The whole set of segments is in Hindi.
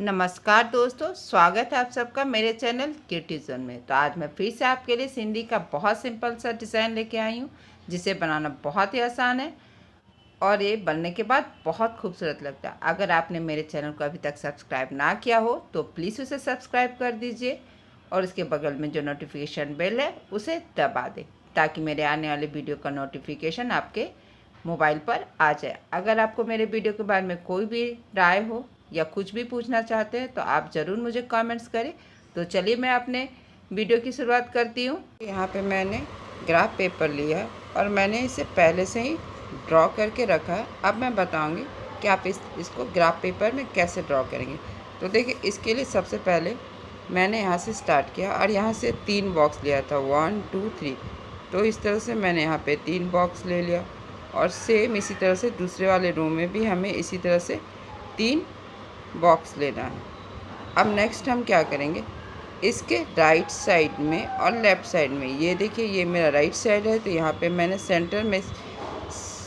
नमस्कार दोस्तों, स्वागत है आप सबका मेरे चैनल क्यूटीजन में। तो आज मैं फिर से आपके लिए सिंधी का बहुत सिंपल सा डिज़ाइन लेके आई हूँ, जिसे बनाना बहुत ही आसान है और ये बनने के बाद बहुत खूबसूरत लगता है। अगर आपने मेरे चैनल को अभी तक सब्सक्राइब ना किया हो तो प्लीज़ उसे सब्सक्राइब कर दीजिए और इसके बगल में जो नोटिफिकेशन बेल है उसे दबा दें, ताकि मेरे आने वाले वीडियो का नोटिफिकेशन आपके मोबाइल पर आ जाए। अगर आपको मेरे वीडियो के बारे में कोई भी राय हो या कुछ भी पूछना चाहते हैं तो आप ज़रूर मुझे कमेंट्स करें। तो चलिए मैं अपने वीडियो की शुरुआत करती हूँ। यहाँ पे मैंने ग्राफ पेपर लिया और मैंने इसे पहले से ही ड्रॉ करके रखा है। अब मैं बताऊँगी कि आप इसको ग्राफ पेपर में कैसे ड्रॉ करेंगे। तो देखिए, इसके लिए सबसे पहले मैंने यहाँ से स्टार्ट किया और यहाँ से 3 बॉक्स लिया था, 1 2 3। तो इस तरह से मैंने यहाँ पे 3 बॉक्स ले लिया और सेम इसी तरह से दूसरे वाले रो में भी हमें इसी तरह से 3 बॉक्स लेना है। अब नेक्स्ट हम क्या करेंगे, इसके राइट साइड में और लेफ़्ट साइड में, ये देखिए ये मेरा राइट साइड है, तो यहाँ पे मैंने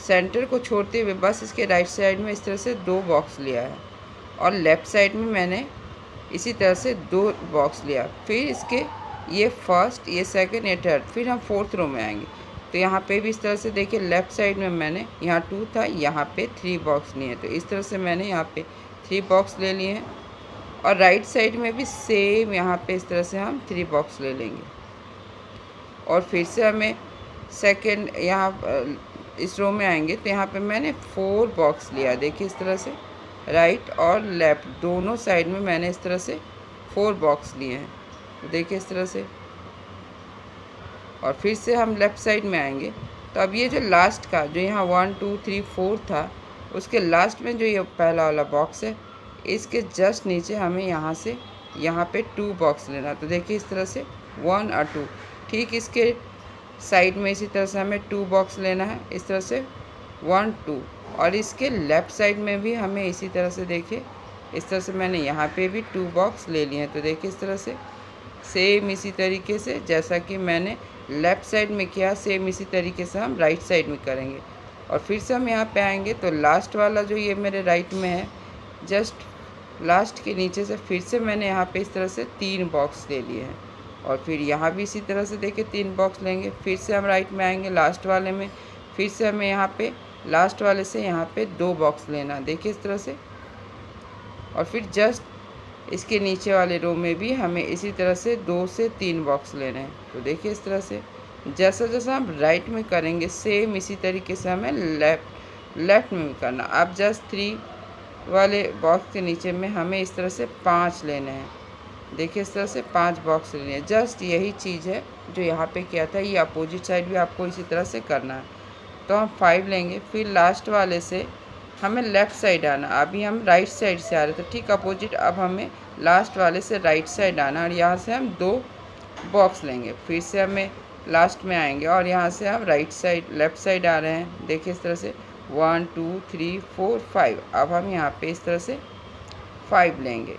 सेंटर को छोड़ते हुए बस इसके राइट साइड में इस तरह से 2 बॉक्स लिया है और लेफ़्ट साइड में मैंने इसी तरह से 2 बॉक्स लिया। फिर इसके ये फर्स्ट, ये सेकंड, ये थर्ड, फिर हम फोर्थ रो में आएंगे। तो यहाँ पे भी इस तरह से देखिए, लेफ़्ट साइड में मैंने यहाँ 2 था, यहाँ पे 3 बॉक्स लिए हैं। तो इस तरह से मैंने यहाँ पे 3 बॉक्स ले लिए हैं और राइट साइड में भी सेम यहाँ पे इस तरह से हम 3 बॉक्स ले लेंगे। और फिर से हमें सेकंड यहाँ इस रो में आएंगे तो यहाँ पे मैंने 4 बॉक्स लिया। देखिए इस तरह से राइट और लेफ़्ट दोनों साइड में मैंने इस तरह से 4 बॉक्स लिए हैं। तो देखिए इस तरह से, और फिर से हम लेफ़्ट साइड में आएंगे। तो अब ये जो लास्ट का, जो यहाँ 1 2 3 4 था, उसके लास्ट में जो ये पहला वाला बॉक्स है, इसके जस्ट नीचे हमें यहाँ से यहाँ पे 2 बॉक्स लेना। तो देखिए इस तरह से 1 और 2, ठीक इसके साइड में इसी तरह से हमें 2 बॉक्स लेना है, इस तरह से 1 2। और इसके लेफ़्ट साइड में भी हमें इसी तरह से, देखिए इस तरह से मैंने यहाँ पे भी 2 बॉक्स ले लिए हैं। तो देखिए इस तरह से सेम इसी तरीके से जैसा कि मैंने लेफ़्ट साइड में किया, सेम इसी तरीके से हम राइट साइड में करेंगे। और फिर से हम यहाँ पे आएंगे तो लास्ट वाला जो ये मेरे राइट में है, जस्ट लास्ट के नीचे से फिर से मैंने यहाँ पे इस तरह से 3 बॉक्स ले लिए हैं। और फिर यहाँ भी इसी तरह से देखिए 3 बॉक्स लेंगे। फिर से हम राइट में आएंगे लास्ट वाले में, फिर से हमें यहाँ पे लास्ट वाले से यहाँ पे 2 बॉक्स लेना, देखिए इस तरह से। और फिर जस्ट इसके नीचे वाले रो में भी हमें इसी तरह से 2 से 3 बॉक्स लेने हैं। तो देखिए इस तरह से जैसा जैसा हम राइट में करेंगे, सेम इसी तरीके से हमें लेफ़्ट में भी करना। अब जस्ट 3 वाले बॉक्स के नीचे में हमें इस तरह से 5 लेने हैं। देखिए इस तरह से 5 बॉक्स लेने हैं। जस्ट यही चीज़ है जो यहाँ पे किया था, ये अपोजिट साइड भी आपको इसी तरह से करना है। तो हम 5 लेंगे, फिर लास्ट वाले से हमें लेफ़्ट साइड आना। अभी हम राइट साइड से आ रहे थे, ठीक अपोजिट, अब हमें लास्ट वाले से राइट साइड आना और यहाँ से हम 2 बॉक्स लेंगे। फिर से हमें लास्ट में आएंगे और यहाँ से हम राइट साइड लेफ़्ट साइड आ रहे हैं। देखिए इस तरह से 1 2 3 4 5। अब हम यहाँ पे इस तरह से 5 लेंगे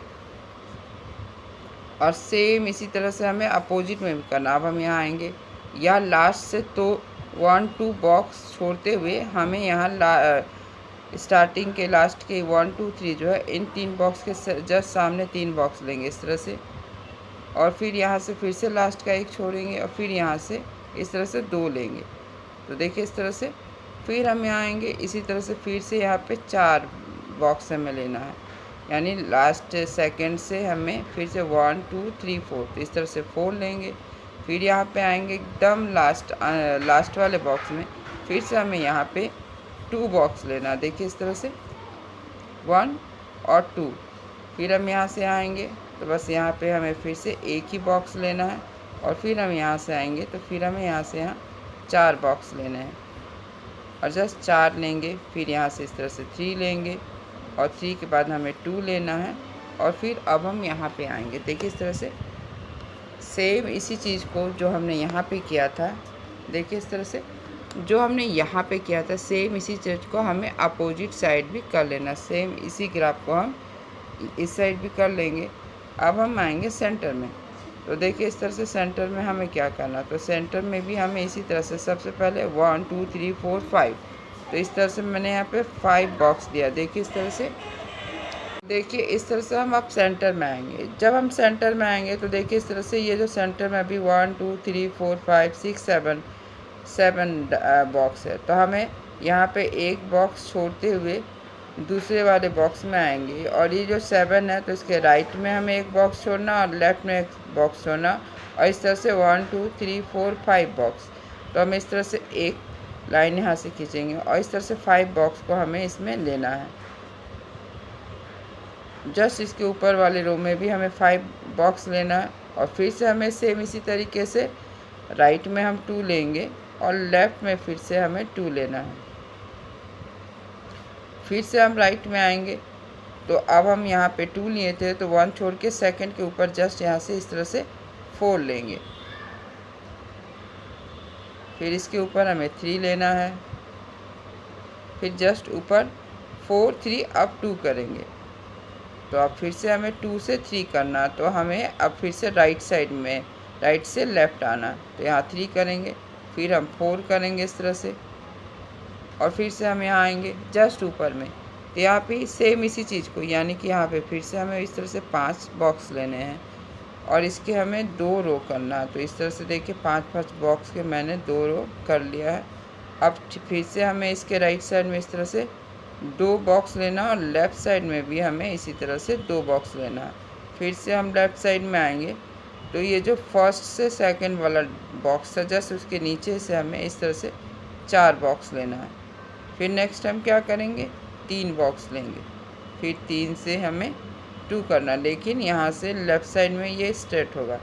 और सेम इसी तरह से हमें अपोजिट में भी करना। अब हम यहाँ आएंगे, या लास्ट से तो 1 2 बॉक्स छोड़ते हुए हमें यहाँ स्टार्टिंग के लास्ट के 1 2 3 जो है, इन 3 बॉक्स के जस्ट सामने 3 बॉक्स लेंगे इस तरह से। और फिर यहाँ से फिर से लास्ट का एक छोड़ेंगे और फिर यहाँ से इस तरह से 2 लेंगे। तो देखिए इस तरह से फिर हम यहाँ आएंगे, इसी तरह से फिर से यहाँ पे 4 बॉक्स हमें लेना है, यानी लास्ट सेकंड से हमें फिर से 1 2 3 4। तो इस तरह से 4 लेंगे। फिर यहाँ पे आएंगे एकदम लास्ट वाले बॉक्स में, फिर से हमें यहाँ पे 2 बॉक्स लेना। देखिए इस तरह से 1 और 2। फिर हम यहाँ से आएंगे तो बस यहाँ पे हमें फिर से एक ही बॉक्स लेना है और फिर हम यहाँ से आएंगे तो फिर हमें यहाँ से 4 बॉक्स लेने हैं और जस्ट 4 लेंगे। फिर यहाँ से इस तरह से 3 लेंगे और 3 के बाद हमें 2 लेना है और फिर अब हम यहाँ पे आएंगे। देखिए इस तरह से सेम इसी चीज़ को जो हमने यहाँ पे किया था, देखिए इस तरह से जो हमने यहाँ पे किया था, सेम इसी चीज़ को हमें अपोजिट साइड भी कर लेना। सेम इसी ग्राफ को हम इस साइड भी कर लेंगे। अब हम आएंगे सेंटर में। तो देखिए इस तरह से सेंटर में हमें क्या करना, तो सेंटर में भी हमें इसी तरह से सबसे पहले 1 2 3 4 5। तो इस तरह से मैंने यहाँ पे 5 बॉक्स दिया। देखिए इस तरह से देखिए इस तरह से हम अब सेंटर में आएंगे। जब हम सेंटर में आएंगे तो देखिए इस तरह से ये जो सेंटर में अभी 1 2 3 4 5 6 7 बॉक्स है, तो हमें यहाँ पे एक बॉक्स छोड़ते हुए दूसरे वाले बॉक्स में आएंगे। और ये जो 7 है तो इसके राइट में हमें एक बॉक्स छोड़ना और लेफ़्ट में एक बॉक्स छोड़ना, और इस तरह से 1 2 3 4 5 बॉक्स। तो हम इस तरह से एक लाइन यहाँ से खींचेंगे और इस तरह से 5 बॉक्स को हमें इसमें लेना है। जस्ट इसके ऊपर वाले रो में भी हमें 5 बॉक्स लेना है, और फिर से हमें सेम इसी तरीके से राइट में हम 2 लेंगे और लेफ़्ट में फिर से हमें 2 लेना है। फिर से हम राइट में आएंगे, तो अब हम यहाँ पे 2 लिए थे तो 1 छोड़ के सेकंड के ऊपर जस्ट यहाँ से इस तरह से 4 लेंगे। फिर इसके ऊपर हमें 3 लेना है, फिर जस्ट ऊपर 4 3 अब 2 करेंगे। तो अब फिर से हमें 2 से 3 करना, तो हमें अब फिर से राइट साइड में राइट से लेफ़्ट आना। तो यहाँ 3 करेंगे, फिर हम 4 करेंगे इस तरह से, और फिर से हम यहाँ आएंगे जस्ट ऊपर में। तो यहाँ पे सेम इसी चीज़ को, यानी कि यहाँ पे फिर से हमें इस तरह से 5 बॉक्स लेने हैं और इसके हमें 2 रो करना है। तो इस तरह से देखिए 5 बॉक्स के मैंने 2 रो कर लिया है। अब फिर से हमें इसके राइट साइड में इस तरह से 2 बॉक्स लेना और लेफ़्ट साइड में भी हमें इसी तरह से 2 बॉक्स लेना है। फिर से हम लेफ़्ट साइड में आएंगे, तो ये जो फर्स्ट से सेकंड वाला बॉक्स है जस्ट उसके नीचे से हमें इस तरह से 4 बॉक्स लेना है। फिर नेक्स्ट हम क्या करेंगे, 3 बॉक्स लेंगे, फिर 3 से हमें 2 करना, लेकिन यहाँ से लेफ़्ट साइड में ये स्ट्रेट होगा।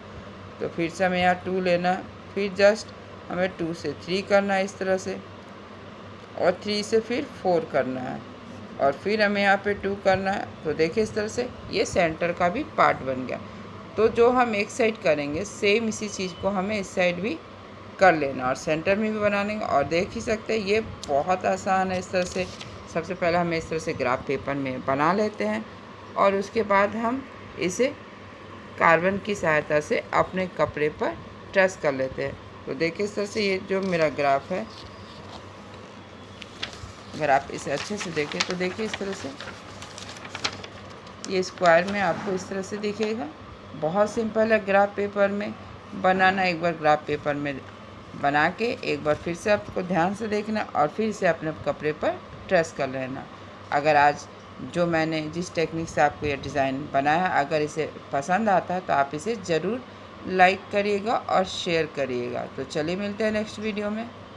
तो फिर से हमें यहाँ 2 लेना, फिर जस्ट हमें 2 से 3 करना है इस तरह से, और 3 से फिर 4 करना है, और फिर हमें यहाँ पे 2 करना है। तो देखिए इस तरह से ये सेंटर का भी पार्ट बन गया। तो जो हम एक साइड करेंगे सेम इसी चीज़ को हमें इस साइड भी कर लेना और सेंटर में भी बना लेंगे। और देख ही सकते हैं ये बहुत आसान है। इस तरह से सबसे पहले हमें इस तरह से ग्राफ पेपर में बना लेते हैं और उसके बाद हम इसे कार्बन की सहायता से अपने कपड़े पर ट्रेस कर लेते हैं। तो देखिए इस तरह से ये जो मेरा ग्राफ है, अगर आप इसे अच्छे से देखें तो देखिए इस तरह से ये स्क्वायर में आपको इस तरह से दिखेगा। बहुत सिंपल है ग्राफ पेपर में बनाना। एक बार ग्राफ पेपर में बना के एक बार फिर से आपको ध्यान से देखना और फिर से अपने कपड़े पर ट्रेस कर लेना। अगर आज जो मैंने जिस टेक्निक से आपको यह डिज़ाइन बनाया, अगर इसे पसंद आता है तो आप इसे ज़रूर लाइक करिएगा और शेयर करिएगा। तो चलिए मिलते हैं नेक्स्ट वीडियो में।